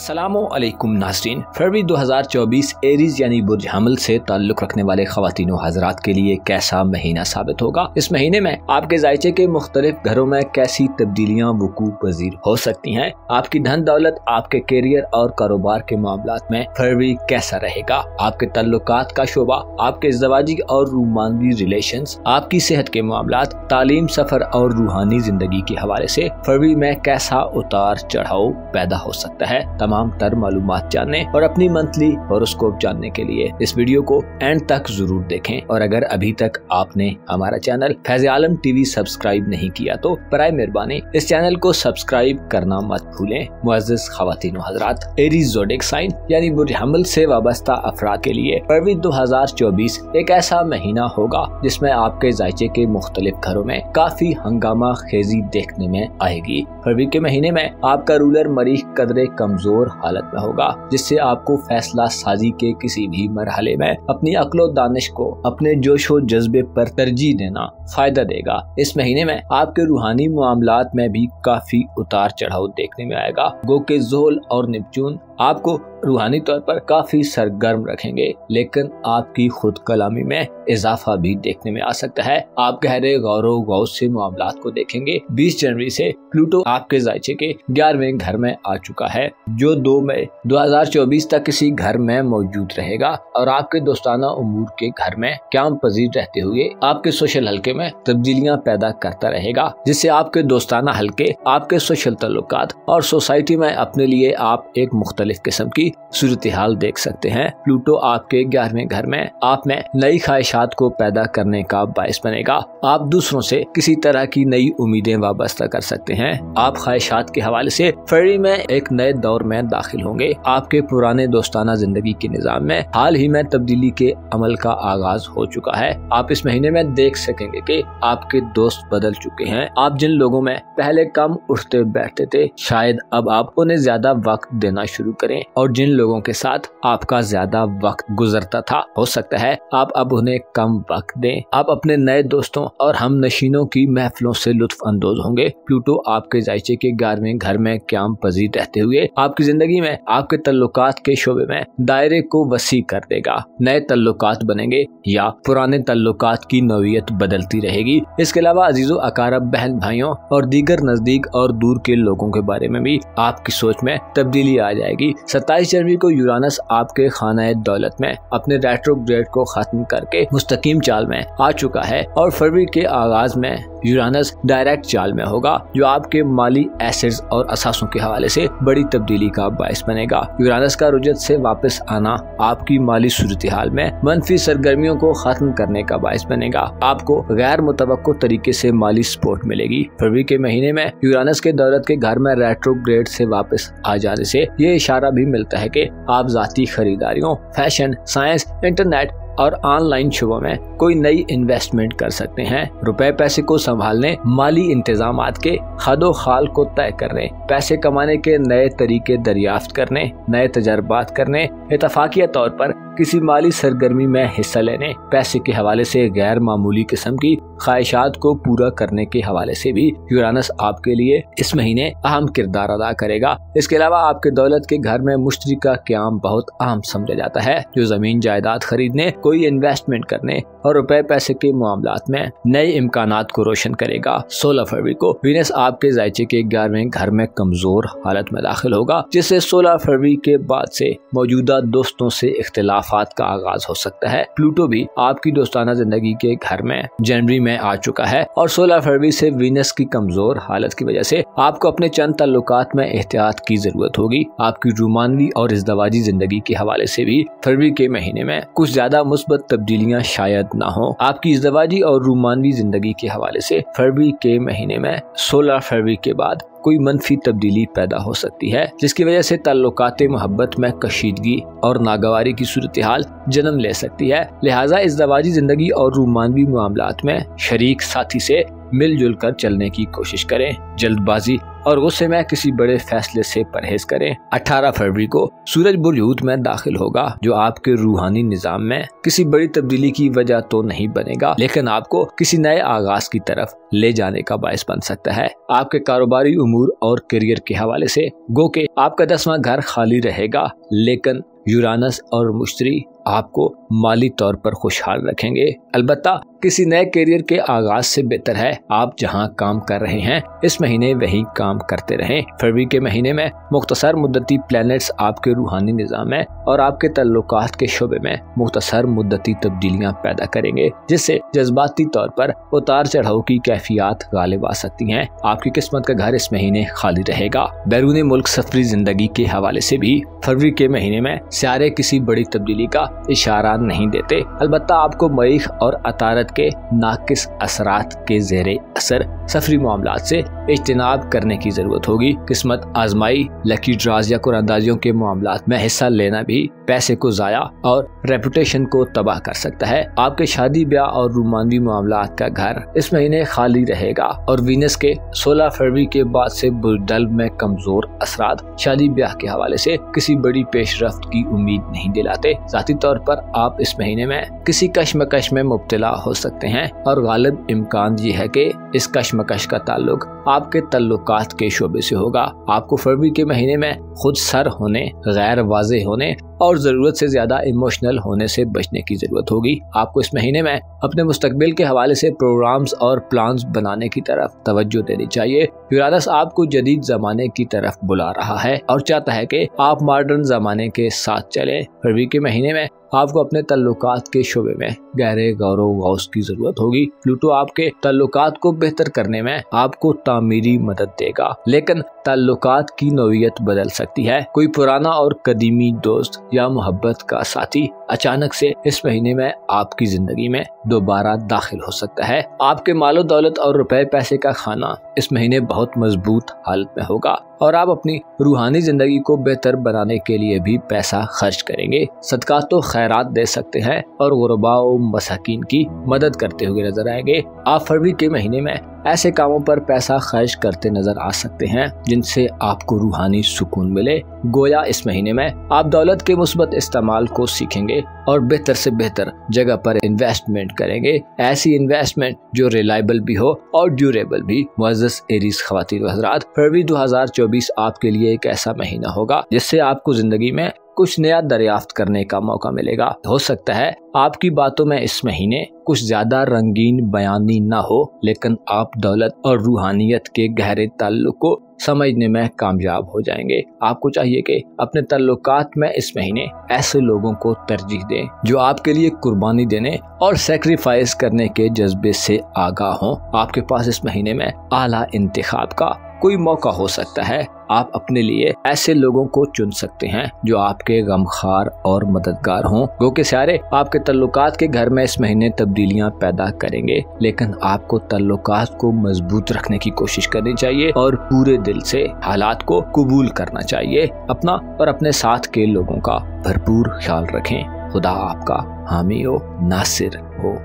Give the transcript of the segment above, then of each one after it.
अस्सलामुअलैकुम नाज़रीन। फरवरी 2024 एरीज यानी बुर्ज हमल से ताल्लुक़ रखने वाले ख़वातीन हज़रात के लिए कैसा महीना साबित होगा। इस महीने में आपके जायचे के मुख्तलिफ घरों में कैसी तब्दीलियाँ वकूअ पज़ीर हो सकती हैं। आपकी धन दौलत, आपके कैरियर और कारोबार के मामलात में फरवरी कैसा रहेगा। आपके ताल्लुकात का शोबा, आपके ज़वाजी और रूमानवी रिलेशंस, आपकी सेहत के मामलात, तालीम, सफ़र और रूहानी जिंदगी के हवाले से फरवरी में कैसा उतार चढ़ाव पैदा हो सकता है। तमाम तर मालूमात जानने और अपनी मंथली हॉरोस्कोप जानने के लिए इस वीडियो को एंड तक जरूर देखें। और अगर अभी तक आपने हमारा चैनल फैज़ आलम टीवी सब्सक्राइब नहीं किया तो बराए मेहरबानी इस चैनल को सब्सक्राइब करना मत भूलें। मुअज़्ज़िज़ ख़वातीन हज़रात, एरीज ज़ोडिएक साइन यानी बुर्ज हमल से वाबस्ता अफराद के लिए फरवरी 2024 एक ऐसा महीना होगा जिसमें आपके जायचे के मुख्तलिफ घरों में काफी हंगामा खेजी देखने में आएगी। फरवरी के महीने में आपका रूलर मरीख कदरे कमजोर हालत में होगा, जिससे आपको फैसला साजी के किसी भी मरहले में अपनी अक्लो दानिश को अपने जोशो जज्बे पर तरजीह देना फायदा देगा। इस महीने में आपके रूहानी मामलात में भी काफी उतार चढ़ाव देखने में आएगा। गो के ज़ोल और निपचून आपको रूहानी तौर पर काफी सरगर्म रखेंगे, लेकिन आपकी खुद कलामी में इजाफा भी देखने में आ सकता है। आप गहरे गौरव गौर से मामलात को देखेंगे। 20 जनवरी से प्लूटो आपके जायचे के 11वें घर में आ चुका है, जो 2 मई 2024 तक किसी घर में मौजूद रहेगा और आपके दोस्ताना उमूर के घर में क़याम पजीर रहते हुए आपके सोशल हल्के में तब्दीलियां पैदा करता रहेगा, जिससे आपके दोस्ताना हल्के, आपके सोशल ताल्लुकात और सोसाइटी में अपने लिए आप एक मुख्तलिफ किस्म की सूरत हाल देख सकते हैं। प्लूटो आपके 11वें घर में आप में नई ख्वाहिशात को पैदा करने का बायस बनेगा। आप दूसरों से किसी तरह की नई उम्मीदें वाबस्ता कर सकते हैं। आप ख्वाहिशात के हवाले से फरवरी में एक नए दौर में दाखिल होंगे। आपके पुराने दोस्ताना जिंदगी के निज़ाम में हाल ही में तब्दीली के अमल का आगाज हो चुका है। आप इस महीने में देख सकेंगे कि आपके दोस्त बदल चुके हैं। आप जिन लोगों में पहले कम उठते बैठते थे, शायद अब आप उन्हें ज्यादा वक्त देना शुरू करें, और जिन लोगों के साथ आपका ज्यादा वक्त गुजरता था, हो सकता है आप अब उन्हें कम वक्त दें। आप अपने नए दोस्तों और हम नशीनों की महफिलों से लुत्फ अंदोज होंगे। प्लूटो आपके जायचे के 11वें घर में क़याम पजीर रहते हुए आपकी जिंदगी में आपके तल्लुकात के शोबे में दायरे को वसी कर देगा। नए तल्लुकात बनेंगे या पुराने तल्लुकात की नौइयत बदलती रहेगी। इसके अलावा अजीजों, अकारब, बहन भाइयों और दीगर नजदीक और दूर के लोगों के बारे में भी आपकी सोच में तब्दीली आ जाएगी। 27 जनवरी को यूरानस आपके खाना दौलत में अपने रेट्रोग्रेड को खत्म करके मुस्तकीम चाल में आ चुका है और फरवरी के आगाज में यूरानस डायरेक्ट चाल में होगा, जो आपके माली एसेट्स और असासों के हवाले से बड़ी तब्दीली का बायस बनेगा। यूरानस का रुजत से वापस आना आपकी माली सूरत हाल में मनफी सरगर्मियों को खत्म करने का बायस बनेगा। आपको गैर मुतवक्को तरीके से माली सपोर्ट मिलेगी। फरवरी के महीने में यूरानस के दौलत के घर में रेट्रोग्रेड से वापस आ जाने से ये इशारा भी मिलता है कि आप जाती खरीदारियों, फैशन, साइंस, इंटरनेट और ऑनलाइन शुबों में कोई नई इन्वेस्टमेंट कर सकते हैं। रुपए पैसे को संभालने, माली इंतजामात के खदो खाल को तय करने, पैसे कमाने के नए तरीके दरियाफ्त करने, नए तजर्बात करने, इतफाकिया तौर पर किसी माली सरगर्मी में हिस्सा लेने, पैसे के हवाले से गैर मामूली किस्म की ख्वाहिशात को पूरा करने के हवाले से भी यूरानस आपके लिए इस महीने अहम किरदार अदा करेगा। इसके अलावा आपके दौलत के घर में मुश्तरी का क़याम बहुत अहम समझा जाता है, जो जमीन जायदाद खरीदने, कोई इन्वेस्टमेंट करने और रुपए पैसे के मामलात में नए इम्कानात को रोशन करेगा। 16 फरवरी को वीनस आपके जायचे के 11वें घर में कमजोर हालत में दाखिल होगा, जिससे 16 फरवरी के बाद से मौजूदा दोस्तों से इख्तिलाफात का आगाज हो सकता है। प्लूटो भी आपकी दोस्ताना जिंदगी के घर में जनवरी में आ चुका है और 16 फरवरी से वीनस की कमजोर हालत की वजह से आपको अपने चंद ताल्लुकात में एहतियात की जरूरत होगी। आपकी रूमानवी और इज़्दवाजी जिंदगी के हवाले से भी फरवरी के महीने में कुछ ज्यादा मुस्बत तब्दीलियां शायद ना हो। आपकी इज़्दवाजी और रूमानवी जिंदगी के हवाले से फरवरी के महीने में 16 फरवरी के बाद कोई मनफी तब्दीली पैदा हो सकती है, जिसकी वजह से ताल्लुकात मोहब्बत में कशीदगी और नागवारी की सूरत हाल जन्म ले सकती है। लिहाजा इज़्दवाजी जिंदगी और रूमानवी मामलात में शरीक साथी से मिलजुल कर चलने की कोशिश करें। जल्दबाजी और गुस्से में किसी बड़े फैसले से परहेज करें। 18 फरवरी को सूरज बुर्ज हूत में दाखिल होगा, जो आपके रूहानी निजाम में किसी बड़ी तब्दीली की वजह तो नहीं बनेगा, लेकिन आपको किसी नए आगाज की तरफ ले जाने का बायस बन सकता है। आपके कारोबारी उमूर और करियर के हवाले से गो के आपका 10वां घर खाली रहेगा, लेकिन यूरानस और मुश्तरी आपको माली तौर पर खुशहाल रखेंगे। अलबत्ता किसी नए करियर के आगाज से बेहतर है आप जहां काम कर रहे हैं इस महीने वहीं काम करते रहें। फरवरी के महीने में मुख्तसर मुद्दती प्लैनेट्स आपके रूहानी निज़ाम में और आपके तल्लुकात के शोबे में मुख्तसर मुद्दती तब्दीलियां पैदा करेंगे, जिससे जज्बाती तौर पर उतार चढ़ाव की कैफियत गालिब आ सकती हैं। आपकी किस्मत का घर इस महीने खाली रहेगा। बैरून मुल्क सफरी जिंदगी के हवाले से भी फरवरी के महीने में सियारे किसी बड़ी तब्दीली का इशारा नहीं देते। अलबत्ता आपको मरीख और अतारत के नाकिस असरात के ज़ेरे असर सफरी मामलात से इज्तिनाब करने की जरूरत होगी। किस्मत आजमाई, लकी ड्राज या कुरानदाजियों के मामलात में हिस्सा लेना भी पैसे को जाया और रेपुटेशन को तबाह कर सकता है। आपके शादी ब्याह और रोमानवी मामलात का घर इस महीने खाली रहेगा और वीनस के 16 फरवरी के बाद से बुर्दल में कमजोर असरात शादी ब्याह के हवाले से किसी बड़ी पेशरफ्त की उम्मीद नहीं दिलाते। जाती तौर पर आप इस महीने में किसी कश्मकश में मुब्तला हो सकते हैं और गालिब इम्कान ये है कि इस कश्मकश का ताल्लुक आपके तल्लुकात के शोबे से होगा। आपको फरवरी के महीने में खुद सर होने, गैर वाज़ेह होने और जरूरत से ज्यादा इमोशनल होने से बचने की जरूरत होगी। आपको इस महीने में अपने मुस्तकबिल के हवाले से प्रोग्राम्स और प्लान्स बनाने की तरफ तवज्जो देनी चाहिए। यूरानस आपको जदीद जमाने की तरफ बुला रहा है और चाहता है कि आप मॉडर्न जमाने के साथ चलें। फरवरी के महीने में आपको अपने तल्लुकात के शोबे में गहरे गौरव गौस की जरूरत होगी। प्लूटो आपके तल्लुकात को बेहतर करने में आपको तामीरी मदद देगा, लेकिन तल्लुकात की नौइयत बदल सकती है। कोई पुराना और कदीमी दोस्त या मोहब्बत का साथी अचानक से इस महीने में आपकी जिंदगी में दोबारा दाखिल हो सकता है। आपके मालो दौलत और रुपए पैसे का खाना इस महीने बहुत मजबूत हालत में होगा और आप अपनी रूहानी जिंदगी को बेहतर बनाने के लिए भी पैसा खर्च करेंगे। सदकात तो खैरात दे सकते हैं और गुरबा और मसाकीन की मदद करते हुए नजर आएंगे। आप फरवरी के महीने में ऐसे कामों पर पैसा खर्च करते नजर आ सकते हैं जिनसे आपको रूहानी सुकून मिले। गोया इस महीने में आप दौलत के मुस्बत इस्तेमाल को सीखेंगे और बेहतर से बेहतर जगह पर इन्वेस्टमेंट करेंगे। ऐसी इन्वेस्टमेंट जो रिलायबल भी हो और ड्यूरेबल भी। मुअज़्ज़ज़ एरीज़ ख़वातीन व हज़रात, फरवरी 2024 आपके लिए एक ऐसा महीना होगा जिससे आपको जिंदगी में कुछ नया दरियाफ्त करने का मौका मिलेगा। हो सकता है आपकी बातों में इस महीने कुछ ज्यादा रंगीन बयानी ना हो, लेकिन आप दौलत और रूहानियत के गहरे ताल्लुक को समझने में कामयाब हो जाएंगे। आपको चाहिए कि अपने ताल्लुकात में इस महीने ऐसे लोगों को तरजीह दें जो आपके लिए कुर्बानी देने और सेक्रीफाइस करने के जज्बे से आगाह हों। आपके पास इस महीने में आला इंतखाब का कोई मौका हो सकता है। आप अपने लिए ऐसे लोगों को चुन सकते हैं जो आपके गमखार और मददगार हों। गो के सारे आपके तल्लुकात के घर में इस महीने तब्दीलियां पैदा करेंगे, लेकिन आपको तल्लुकात को मजबूत रखने की कोशिश करनी चाहिए और पूरे दिल से हालात को कबूल करना चाहिए। अपना और अपने साथ के लोगों का भरपूर ख्याल रखें। खुदा आपका हामी हो, नासिर हो।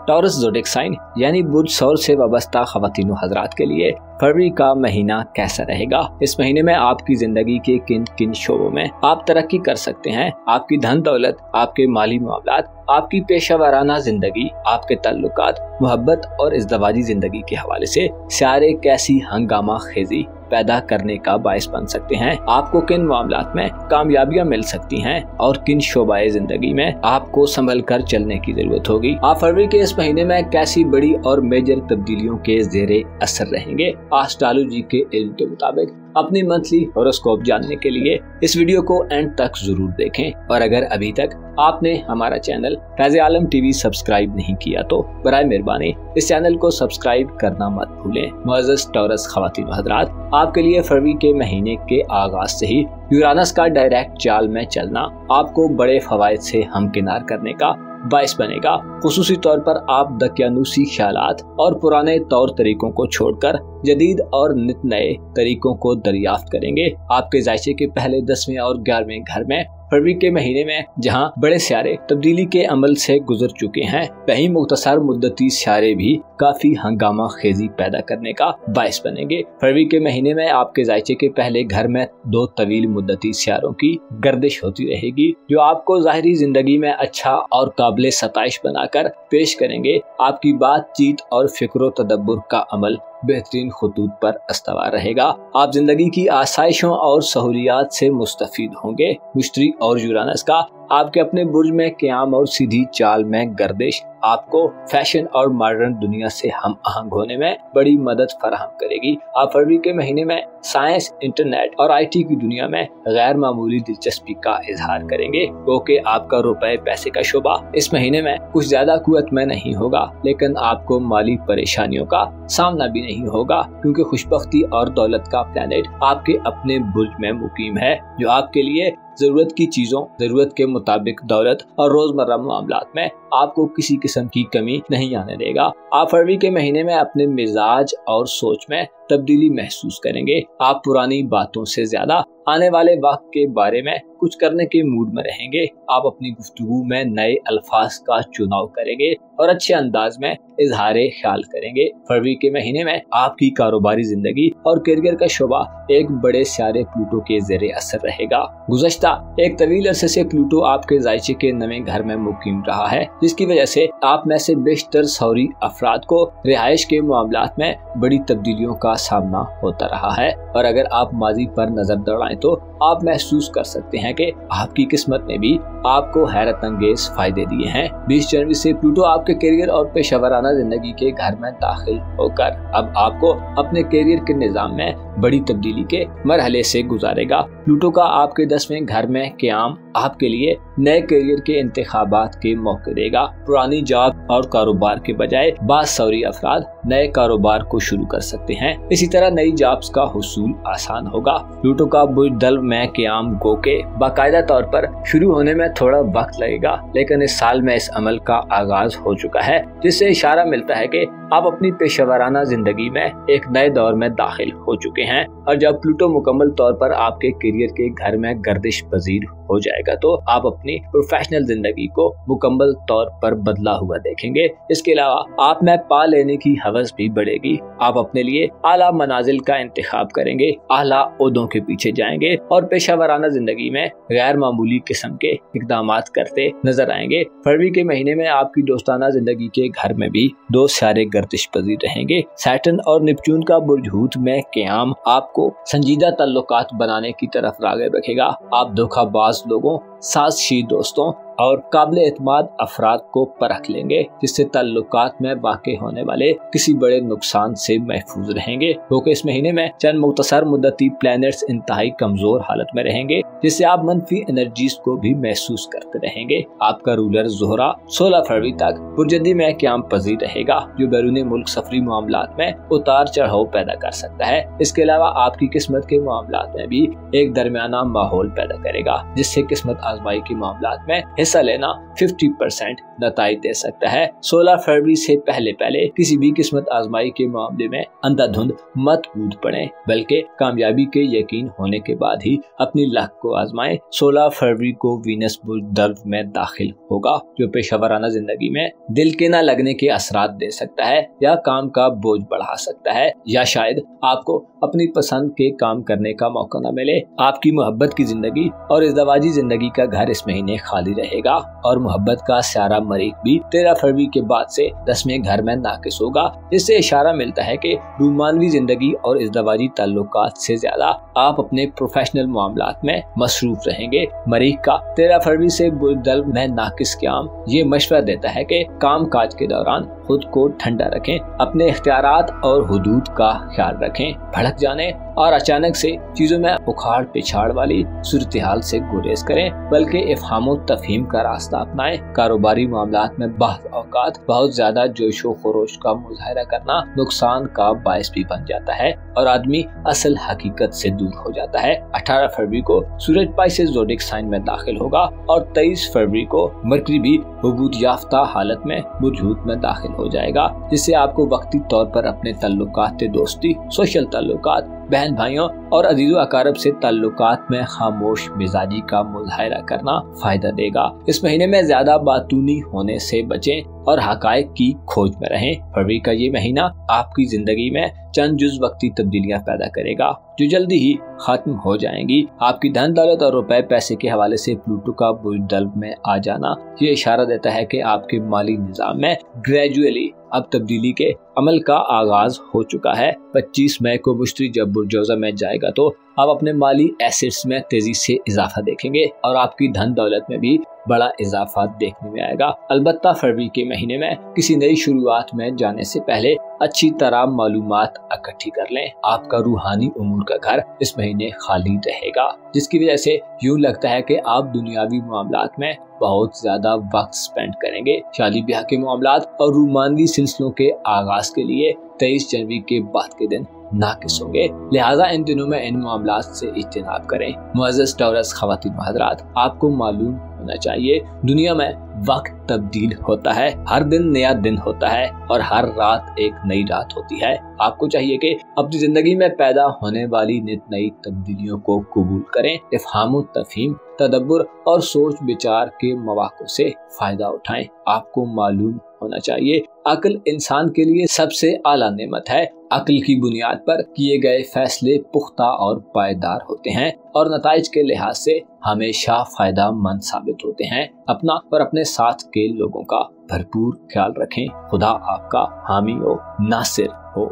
टॉरस ज़ोडिएक साइन यानी बुर्ज सौर से वाबस्ता ख़वातीन व हज़रात के लिए फरवरी का महीना कैसा रहेगा? इस महीने में आपकी जिंदगी के किन किन शोबों में आप तरक्की कर सकते हैं? आपकी धन दौलत, आपके माली मामलात, आपकी पेशा वाराना जिंदगी, आपके ताल्लुकात, मोहब्बत और इज़्दवाजी जिंदगी के हवाले से सियारे कैसी हंगामा खेजी पैदा करने का बायस बन सकते हैं? आपको किन मामलात में कामयाबियां मिल सकती हैं और किन शोबाए जिंदगी में आपको संभल कर चलने की जरूरत होगी? आप फरवरी के इस महीने में कैसी बड़ी और मेजर तब्दीलियों के ज़ेरे असर रहेंगे? एस्ट्रोलॉजी के इल्म के मुताबिक अपनी मंथली हॉरोस्कोप जानने के लिए इस वीडियो को एंड तक जरूर देखें और अगर अभी तक आपने हमारा चैनल फैज़ आलम टीवी सब्सक्राइब नहीं किया तो बराए मेहरबानी इस चैनल को सब्सक्राइब करना मत भूलें। मुअज़्ज़ज़ टॉरस ख़वातीन व हज़रात, आपके लिए फरवरी के महीने के आगाज से ही यूरानस का डायरेक्ट चाल में चलना आपको बड़े फवायद से हमकिनार करने का बायस बनेगा। खुसूसी तौर पर आप दकियानूसी ख्यालात और पुराने तौर तरीकों को छोड़कर जदीद और नित नए तरीकों को दरियाफ्त करेंगे। आपके जायचे के पहले 10वें और 11वें घर में फरवरी के महीने में जहां बड़े सियारे तब्दीली के अमल से गुजर चुके हैं, वहीं मुख्तसर मुद्दती सियारे भी काफी हंगामा खेजी पैदा करने का बायस बनेंगे। फरवरी के महीने में आपके जायचे के पहले घर में 2 तवील मुद्दती सियारों की गर्दिश होती रहेगी, जो आपको ज़ाहिरी जिंदगी में अच्छा और काबिल सताइश बनाकर पेश करेंगे। आपकी बातचीत और फिक्र तदब्बुर का अमल बेहतरीन खुतूत पर अस्तवार रहेगा। आप जिंदगी की आसाइशों और सहूलियात से मुस्तफीद होंगे। मुश्तरी और यूरानस का आपके अपने बुर्ज में क़याम और सीधी चाल में गर्दिश आपको फैशन और मॉडर्न दुनिया से हम आहंग होने में बड़ी मदद फराहम करेगी। आप फरवरी के महीने में साइंस, इंटरनेट और IT की दुनिया में गैर मामूली दिलचस्पी का इजहार करेंगे, क्योंकि आपका रुपए पैसे का शोबा इस महीने में कुछ ज्यादा कुव्वत में नहीं होगा, लेकिन आपको माली परेशानियों का सामना भी नहीं होगा, क्योंकि खुशबख्ती और दौलत का प्लैनेट आपके अपने बुर्ज में मुकीम है, जो आपके लिए जरूरत की चीजों, जरूरत के मुताबिक दौलत और रोजमर्रा मामलात में आपको किसी किस्म की कमी नहीं आने देगा। आप फरवरी के महीने में अपने मिजाज और सोच में तब्दीली महसूस करेंगे। आप पुरानी बातों से ज्यादा आने वाले वक्त के बारे में कुछ करने के मूड में रहेंगे। आप अपनी गुफ्तगू में नए अल्फाज का चुनाव करेंगे और अच्छे अंदाज में इजहारे ख्याल करेंगे। फरवरी के महीने में आपकी कारोबारी जिंदगी और करियर का शोबा एक बड़े सियारे प्लूटो के ज़ेरे असर रहेगा। गुज़श्ता एक तवील अरसे से प्लूटो आपके जायचे के नवे घर में मुकीम रहा है, जिसकी वजह से आप में से बेशतर सौरी अफराद को रिहाइश के मामलात में बड़ी तब्दीलियों का सामना होता रहा है। और अगर आप माजी पर नजर दौड़ाएं तो आप महसूस कर सकते हैं कि आपकी किस्मत ने भी आपको हैरत अंगेज फायदे दिए हैं। 20 जनवरी से प्लूटो आपके करियर और पेशावराना जिंदगी के घर में दाखिल होकर अब आपको अपने करियर के निजाम में बड़ी तब्दीली के मरहले से गुजारेगा। प्लूटो का आपके 10वें घर में क़याम आपके लिए नए करियर के इंतखाबात के मौके देगा। पुरानी जॉब और कारोबार के बजाय बाज़ सौरी अफराद नए कारोबार को शुरू कर सकते हैं। इसी तरह नई जॉब्स का हुसूल आसान होगा। प्लूटो का बुर्ज दल्व में क़याम गो के बाकायदा तौर पर शुरू होने में थोड़ा वक्त लगेगा, लेकिन इस साल में इस अमल का आगाज हो चुका है, जिससे इशारा मिलता है कि आप अपनी पेशेवराना जिंदगी में एक नए दौर में दाखिल हो चुके हैं। और जब प्लूटो मुकम्मल तौर पर आपके करियर के घर में गर्दिश पजीर हो जाएगा तो आप अपनी प्रोफेशनल जिंदगी को मुकम्मल तौर पर बदला हुआ देखेंगे। इसके अलावा आप में पा लेने की हवस भी बढ़ेगी। आप अपने लिए आला मनाजिल का इंतखाब करेंगे, आला ओहदों के पीछे जाएंगे और पेशावराना जिंदगी में गैर मामूली किस्म के इकदामात करते नजर आएंगे। फरवरी के महीने में आपकी दोस्ताना जिंदगी के घर में भी 2 सियारे गर्दिश पजीर रहेंगे। सैटर्न और नेपच्यून का बुर्ज हूत में क़याम आपको संजीदा ताल्लुकात बनाने की तरफ राग़िब रखेगा। आप धोखाबाज लोगों, साजिशी दोस्तों और काबिल एतमाद अफराद को परख लेंगे, जिससे ताल्लुकात में वाक़े होने वाले किसी बड़े नुकसान से महफूज रहेंगे। क्योंकि इस महीने में चंद मुख्तसर मुद्दती प्लैनेट्स इंतहाई कमजोर हालत में रहेंगे, जिससे आप मनफी एनर्जीज को भी महसूस करते रहेंगे। आपका रूलर ज़ोहरा 16 फरवरी तक बुर्जदी में क़याम पजीर रहेगा, जो बैरून मुल्क सफरी मामलात में उतार चढ़ाव पैदा कर सकता है। इसके अलावा आपकी किस्मत के मामलात में भी एक दरमियाना माहौल पैदा करेगा, जिससे किस्मत आजमाई के मामलात में हिस्सा लेना 50% नताइज दे सकता है। 16 फरवरी से पहले किसी भी किस्मत आजमाई के मामले में अंधाधुंध मत कूद पड़े, बल्कि कामयाबी के यकीन होने के बाद ही अपनी लक को आजमाएं। 16 फरवरी को वीनस बुर्ज दल्व में दाखिल होगा, जो पेशावराना जिंदगी में दिल के न लगने के असरात दे सकता है या काम का बोझ बढ़ा सकता है, या शायद आपको अपनी पसंद के काम करने का मौका न मिले। आपकी मोहब्बत की जिंदगी और इज़्दवाजी जिंदगी का घर इस महीने खाली रहेगा और मोहब्बत का सियारा मरीख भी 13 फरवरी के बाद से 10वें घर में नाकिस होगा, जिससे इशारा मिलता है कि रूमानवी जिंदगी और इज़्दवाजी ताल्लुकात से ज्यादा आप अपने प्रोफेशनल मामलात में मसरूफ रहेंगे। मरीख का 13 फरवरी से बुर्ज दल्व में नाकिस क़याम ये मशवरा देता है कि काम काज के दौरान खुद को ठंडा रखें, अपने इख्तियारात और हुदूद का ख्याल रखें। भड़क जाने और अचानक से चीजों में उखाड़ पिछाड़ वाली सूरत हाल से गुरेज करें, बल्कि इफ़हाम तफहीम का रास्ता अपनाएं। कारोबारी मामलात में बाज़ औक़ात बहुत ज्यादा जोशो खरोश का मुजाहरा करना नुकसान का बायस भी बन जाता है और आदमी असल हकीकत से दूर हो जाता है। 18 फरवरी को सूरज पाइसेस ज़ोडिएक साइन में दाखिल होगा और 23 फरवरी को मरकरी भी हुबूत याफ्ता हालत में बुर्ज हूत में दाखिल हो जाएगा, जिससे आपको वक्ती तौर पर अपने ताल्लुकात दोस्ती, सोशल ताल्लुकात, बहन भाइयों और अजीज़ो अकारब से ताल्लुकात में खामोश मिजाजी का मुजाहरा करना फायदा देगा। इस महीने में ज्यादा बातूनी होने से बचें और हकायक की खोज में रहें। फरवरी का ये महीना आपकी जिंदगी में चंद जुज़ वक्ती तब्दीलियां पैदा करेगा जो जल्दी ही खत्म हो जाएंगी। आपकी धन दौलत और रुपए पैसे के हवाले से प्लूटो का बुर्ज दल्ब में आ जाना ये इशारा देता है कि आपके माली निजाम में ग्रेजुअली अब तब्दीली के अमल का आगाज हो चुका है। 25 मई को मुश्तरी जब बुर्जोजा में जाएगा तो आप अपने माली एसेट्स में तेजी से इजाफा देखेंगे और आपकी धन दौलत में भी बड़ा इजाफा देखने में आएगा। अलबत्ता फरवरी के महीने में किसी नई शुरुआत में जाने से पहले अच्छी तरह मालूमात इकट्ठी कर लें। आपका रूहानी उमूर का घर इस महीने खाली रहेगा, जिसकी वजह से यूं लगता है कि आप दुनियावी मामलात में बहुत ज्यादा वक्त स्पेंड करेंगे। शादी ब्याह के मामलात और रूमानी सिलसिलों के आगाज के लिए 23 जनवरी के बाद के दिन नाकिस होंगे, लिहाजा इन दिनों में इन मामलात से इज्तिनाब करें। मुअज़्ज़ज़ टॉरस ख़वातीन व हज़रात, आपको मालूम होना चाहिए दुनिया में वक्त तब्दील होता है, हर दिन नया दिन होता है और हर रात एक नई रात होती है। आपको चाहिए कि अपनी जिंदगी में पैदा होने वाली नित नई तब्दीलियों को कबूल करें। इफ़हाम तफहीम, तदब्बुर और सोच विचार के मौक़ों से फायदा उठाएं। आपको मालूम होना चाहिए अक्ल इंसान के लिए सबसे आला नेमत है। अक्ल की बुनियाद पर किए गए फैसले पुख्ता और पायदार होते हैं और नताइज के लिहाज से हमेशा फायदा मंद साबित होते हैं। अपना और अपने साथ के लोगों का भरपूर ख्याल रखें। खुदा आपका हामी हो, नासिर हो।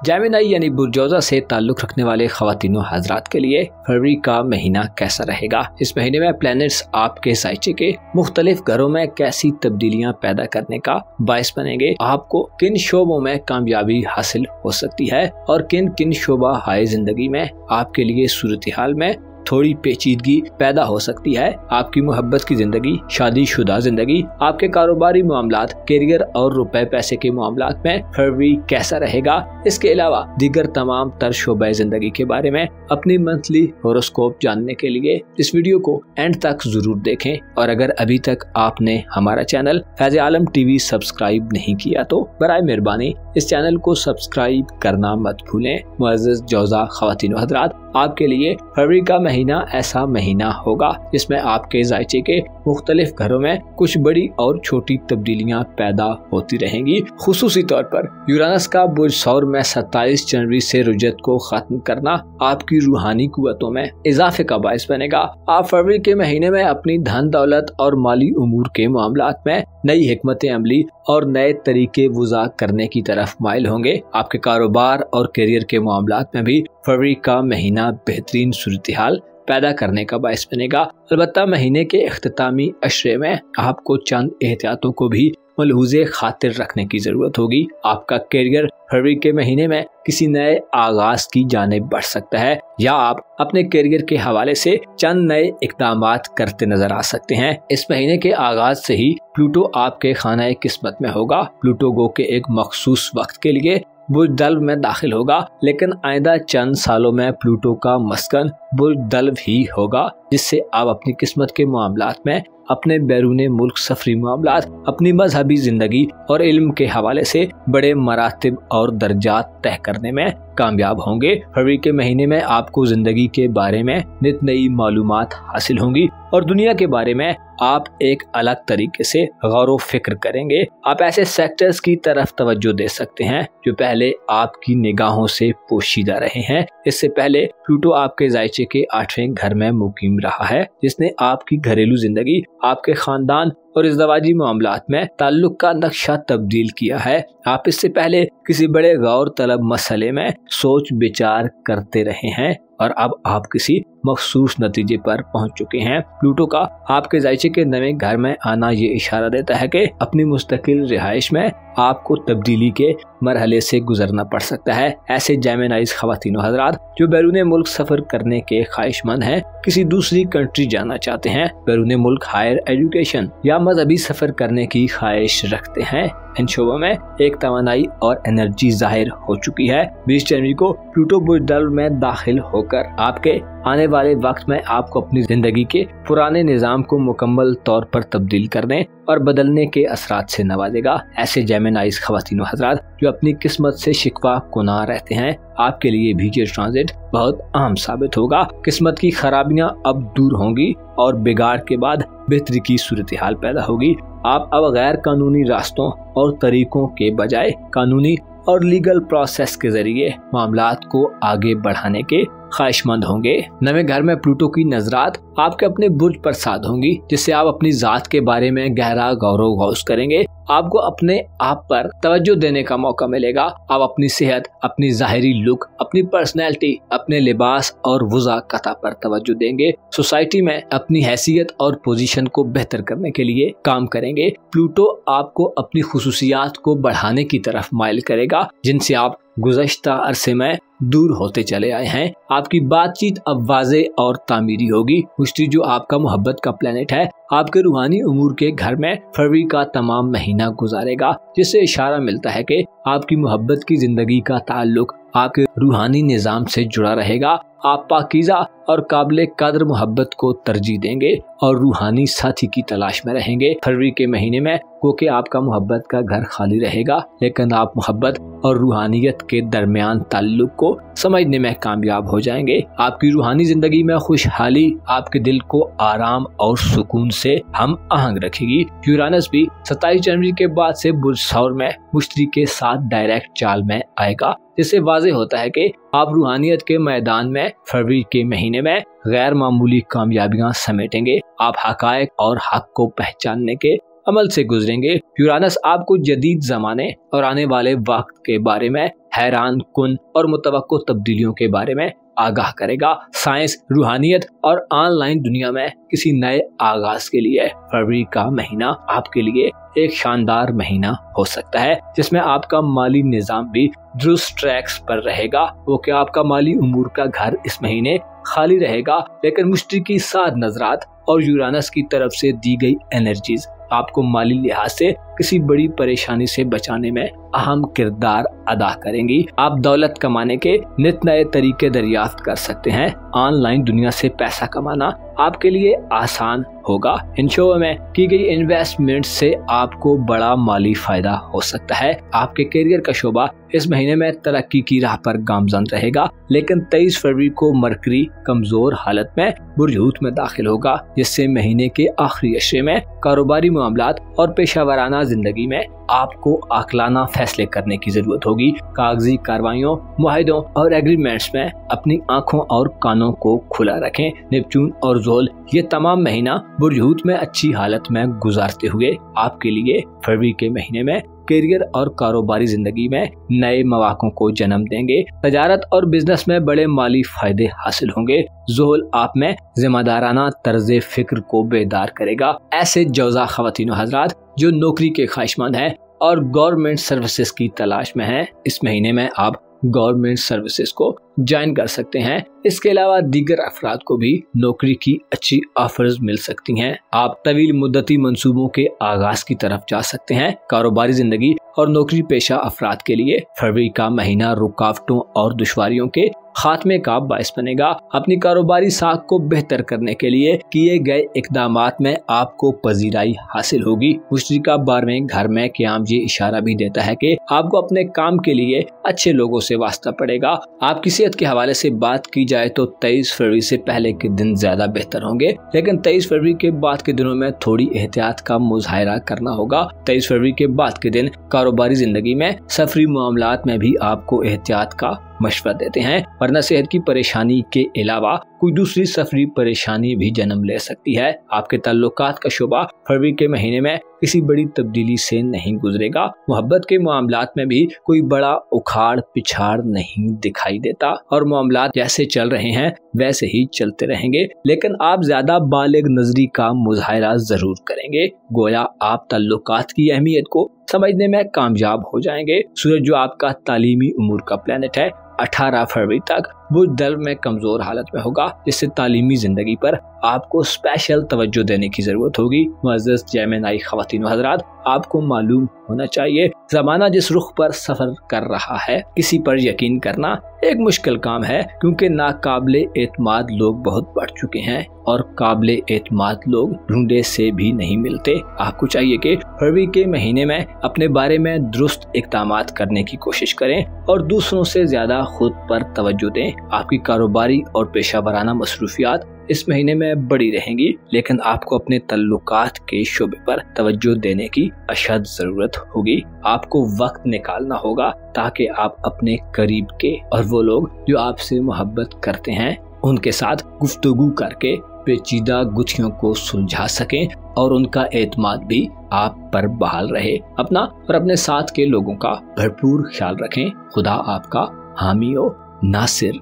जेमिनी यानी बुर्जोजा से ताल्लुक रखने वाले ख़वातीनो हज़रात के लिए फरवरी का महीना कैसा रहेगा? इस महीने में प्लैनेट्स आपके साइचे के मुख्तलिफ घरों में कैसी तब्दीलियां पैदा करने का बायस बनेंगे? आपको किन शोबों में कामयाबी हासिल हो सकती है और किन किन शोबा हाय जिंदगी में आपके लिए सूरत हाल में थोड़ी पेचीदगी पैदा हो सकती है? आपकी मोहब्बत की जिंदगी, शादीशुदा जिंदगी, आपके कारोबारी मामलात, करियर और रुपए पैसे के मामलात में फरवरी कैसा रहेगा? इसके अलावा दीगर तमाम तर शोबे जिंदगी के बारे में अपनी मंथली होरोस्कोप जानने के लिए इस वीडियो को एंड तक जरूर देखें और अगर अभी तक आपने हमारा चैनल फैज़ आलम टीवी सब्सक्राइब नहीं किया तो बराए मेहरबानी इस चैनल को सब्सक्राइब करना मत भूलें। मुअज़्ज़ज़ जौज़ा ख़वातीन व हज़रात, आपके लिए फरवरी का महीना ऐसा महीना होगा जिसमें आपके जायचे के मुख्तलिफ घरों में कुछ बड़ी और छोटी तब्दीलियां पैदा होती रहेंगी। खुसूसी तौर पर यूरानस का बुर्ज सौर में 27 जनवरी से रुजत को खत्म करना आपकी रूहानी कुव्वतों में इजाफे का बायस बनेगा। आप फरवरी के महीने में अपनी धन दौलत और माली उमूर के मामलात में नई हिकमत अमली और नए तरीके वज़ा करने की तरफ माइल होंगे। आपके कारोबार और करियर के मामलात में भी फरवरी का महीना बेहतरीन सूरत हाल पैदा करने का बायस बनेगा। अलबत्ता महीने के इख्तितामी अशरे में आपको चंद एहतियातों को भी मलहूज़े खातिर रखने की जरूरत होगी। आपका करियर फरवरी के महीने में किसी नए आगाज की जानिब बढ़ सकता है या आप अपने करियर के हवाले से चंद नए इक़दामात करते नजर आ सकते हैं। इस महीने के आगाज से ही प्लूटो आपके खाना किस्मत में होगा। प्लूटो गो के एक मखसूस वक्त के लिए बुर्ज दल्ब में दाखिल होगा, लेकिन आइंदा चंद सालों में प्लूटो का मस्कन बुर्ज दल्ब ही होगा, जिससे आप अपनी किस्मत के मामलात में अपने बैरून मुल्क सफरी मामलात, अपनी मजहबी जिंदगी और इल्म के हवाले से बड़े मरातिब और दर्जात तय करने में कामयाब होंगे। फरवरी के महीने में आपको जिंदगी के बारे में नित नई मालूमात हासिल होंगी और दुनिया के बारे में आप एक अलग तरीके से गौर व फिक्र करेंगे। आप ऐसे सेक्टर्स की तरफ तवज्जो दे सकते हैं जो पहले आपकी निगाहों से पोशीदा रहे हैं। इससे पहले प्लूटो आपके जायचे के 8वें घर में मुकीम रहा है, जिसने आपकी घरेलू जिंदगी, आपके खानदान और इज़्दवाजी मामलात में ताल्लुक का नक्शा तब्दील किया है। आप इससे पहले किसी बड़े गौर तलब मसले में सोच विचार करते रहे हैं और अब आप किसी मखसूस नतीजे पर पहुंच चुके हैं। प्लूटो का आपके जायचे के नए घर में आना ये इशारा देता है कि अपनी मुस्तकिल रिहाइश में आपको तब्दीली के मरहले से गुजरना पड़ सकता है। ऐसे जेमिनाइज ख्वातीनो हजरात जो बैरून मुल्क सफर करने के ख्वाहिशमंद हैं, किसी दूसरी कंट्री जाना चाहते हैं, बैरून मुल्क हायर एजुकेशन या मजहबी सफर करने की ख्वाहिश रखते हैं, इन शोबों में एक तवानाई और एनर्जी जाहिर हो चुकी है। 20 जनवरी को प्लूटो बुज़दल में दाखिल होकर आपके आने वाले वक्त में आपको अपनी जिंदगी के पुराने निज़ाम को मुकम्मल तौर पर तब्दील करने और बदलने के असरात से नवाजेगा। ऐसे जेमिनाइज ख्वातीनो हजरात जो अपनी किस्मत से शिकवा कुनाह रहते हैं, आपके लिए भी ये ट्रांजिट बहुत अहम साबित होगा। किस्मत की खराबियां अब दूर होंगी और बिगाड़ के बाद बेहतरी की सूरत हाल पैदा होगी। आप अब गैर कानूनी रास्तों और तरीकों के बजाय कानूनी और लीगल प्रोसेस के जरिए मामलात को आगे बढ़ाने के ख्वाहिशमंद होंगे। नए घर में प्लूटो की नजरात आपके अपने बुर्ज पर साध होंगी, जिससे आप अपनी जात के बारे में गहरा गौरव गौस करेंगे। आपको अपने आप पर तवज्जो देने का मौका मिलेगा। आप अपनी सेहत, अपनी जाहिरी लुक, अपनी पर्सनैलिटी, अपने लिबास और वज़ाकता पर तवज्जो देंगे। सोसाइटी में अपनी हैसियत और पोजीशन को बेहतर करने के लिए काम करेंगे। प्लूटो आपको अपनी खुसूसियात को बढ़ाने की तरफ माइल करेगा, जिनसे आप गुज़श्ता अरसे में दूर होते चले आए हैं। आपकी बातचीत अब वाज़े और तामीरी होगी। मुश्तरी जो आपका मोहब्बत का प्लेनेट है, आपके रूहानी उमूर के घर में फरवरी का तमाम महीना गुजारेगा, जिससे इशारा मिलता है कि आपकी मोहब्बत की जिंदगी का ताल्लुक आपके रूहानी निज़ाम से जुड़ा रहेगा। आप पाकीज़ा और काबिल कदर मोहब्बत को तरजीह देंगे और रूहानी साथी की तलाश में रहेंगे। फरवरी के महीने में क्योंकि आपका मोहब्बत का घर खाली रहेगा, लेकिन आप मोहब्बत और रूहानियत के दरमियान ताल्लुक को समझने में कामयाब हो जाएंगे। आपकी रूहानी जिंदगी में खुशहाली आपके दिल को आराम और सुकून से हम आहंग रखेगी। यूरानस भी 27 जनवरी के बाद से बुर्ज सौर में मुश्तरी के साथ डायरेक्ट चाल में आएगा, जिससे वाज़ेह होता है कि आप रूहानियत के मैदान में फरवरी के महीने में गैर मामूली कामयाबियां समेटेंगे। आप हकायक और हक को पहचानने के अमल से गुजरेंगे। यूरानस आपको जदीद जमाने और आने वाले वक्त के बारे में हैरान कुन और मुतवक्को तब्दीलियों के बारे में आगाह करेगा। साइंस, रूहानियत और ऑनलाइन दुनिया में किसी नए आगाज के लिए फरवरी का महीना आपके लिए एक शानदार महीना हो सकता है, जिसमें आपका माली निजाम भी दुरुस्त ट्रैक्स पर रहेगा। वो कि आपका माली उमूर का घर इस महीने खाली रहेगा, लेकिन मुश्तरी की साथ नजरात और यूरानस की तरफ से दी गई एनर्जीज आपको माली लिहाज से किसी बड़ी परेशानी से बचाने में अहम किरदार अदा करेंगी। आप दौलत कमाने के नित नए तरीके दरियाफ्त कर सकते हैं। ऑनलाइन दुनिया से पैसा कमाना आपके लिए आसान होगा। इन शोबों में की गई इन्वेस्टमेंट से आपको बड़ा माली फायदा हो सकता है। आपके करियर का शोबा इस महीने में तरक्की की राह पर गामजन रहेगा, लेकिन 23 फरवरी को मरकरी कमजोर हालत में बुर्ज हूत में दाखिल होगा, जिससे महीने के आखिरी अशरे में कारोबारी मामलात और पेशावराना जिंदगी में आपको आकलाना फैसले करने की जरूरत होगी। कागजी कार्रवाइयों, मुआहिदों और एग्रीमेंट्स में अपनी आंखों और कानों को खुला रखें। नेपच्यून और ज़ोल ये तमाम महीना बुर्ज हूत में अच्छी हालत में गुजारते हुए आपके लिए फरवरी के महीने में करियर और कारोबारी जिंदगी में नए मौकों को जन्म देंगे। तजारत और बिजनेस में बड़े माली फायदे हासिल होंगे। ज़ोहल आप में जिम्मेदाराना तर्ज फिक्र को बेदार करेगा। ऐसे जौजा ख्वातीनो हजरात जो नौकरी के ख्वाहिशमंद हैं और गवर्नमेंट सर्विसेज की तलाश में हैं, इस महीने में आप गवर्नमेंट सर्विसेज को ज्वाइन कर सकते हैं। इसके अलावा दीगर अफराद को भी नौकरी की अच्छी ऑफर्स मिल सकती हैं। आप तवील मुद्दती मंसूबों के आगाज की तरफ जा सकते हैं। कारोबारी जिंदगी और नौकरी पेशा अफराद के लिए फरवरी का महीना रुकावटों और दुश्वारियों के खात्मे का बायस बनेगा। अपनी कारोबारी साख को बेहतर करने के लिए किए गए इकदामात में आपको पजीराई हासिल होगी। मुश्तरी का 12वें घर में क़याम ये इशारा भी देता है कि आपको अपने काम के लिए अच्छे लोगों से वास्ता पड़ेगा। आपकी सेहत के हवाले से बात की जाए तो 23 फरवरी से पहले के दिन ज्यादा बेहतर होंगे, लेकिन 23 फरवरी के बाद के दिनों में थोड़ी एहतियात का मुजाहिरा करना होगा। 23 फरवरी के बाद के दिन कारोबारी जिंदगी में सफरी मामलात में भी आपको एहतियात का मशवरा देते हैं, वरना सेहत की परेशानी के अलावा कोई दूसरी सफरी परेशानी भी जन्म ले सकती है। आपके ताल्लुकात का शोबा फरवरी के महीने में किसी बड़ी तब्दीली से नहीं गुजरेगा। मोहब्बत के मामलात में भी कोई बड़ा उखाड़ पिछाड़ नहीं दिखाई देता और मामलात जैसे चल रहे हैं वैसे ही चलते रहेंगे, लेकिन आप ज्यादा बालिग नजरी का मुजाहरा जरूर करेंगे। गोया आप ताल्लुकात की अहमियत को समझने में कामयाब हो जाएंगे। सूरज जो आपका तालीमी उमूर का प्लेनेट है 18 फरवरी तक बुर्ज दल्व में कमजोर हालत में होगा, जिससे तालीमी जिंदगी पर आपको स्पेशल तवज्जो देने की जरूरत होगी। मुअज़्ज़ज़ जेमिनी ख़वातीन व हज़रात, आपको मालूम होना चाहिए ज़माना जिस रुख पर सफर कर रहा है, किसी पर यकीन करना एक मुश्किल काम है, क्योंकि नाकाबिले एतमाद लोग बहुत बढ़ चुके हैं और काबिले एतमाद लोग ढूंढे से भी नहीं मिलते। आपको चाहिए कि फरवरी के महीने में अपने बारे में दुरुस्त इक़दामात करने की कोशिश करें और दूसरों से ज्यादा खुद पर तवज्जो दें। आपकी कारोबारी और पेशा वराना मसरूफियात इस महीने में बड़ी रहेंगी, लेकिन आपको अपने तल्लुकात के शोबे पर तवज्जो देने की अशद जरूरत होगी। आपको वक्त निकालना होगा ताकि आप अपने करीब के और वो लोग जो आपसे मोहब्बत करते हैं उनके साथ गुफ्तगू करके पेचीदा गुत्थियों को सुलझा सकें और उनका एतमाद भी आप पर बहाल रहे। अपना और अपने साथ के लोगों का भरपूर ख्याल रखें। खुदा आपका हामी हो। नासिर।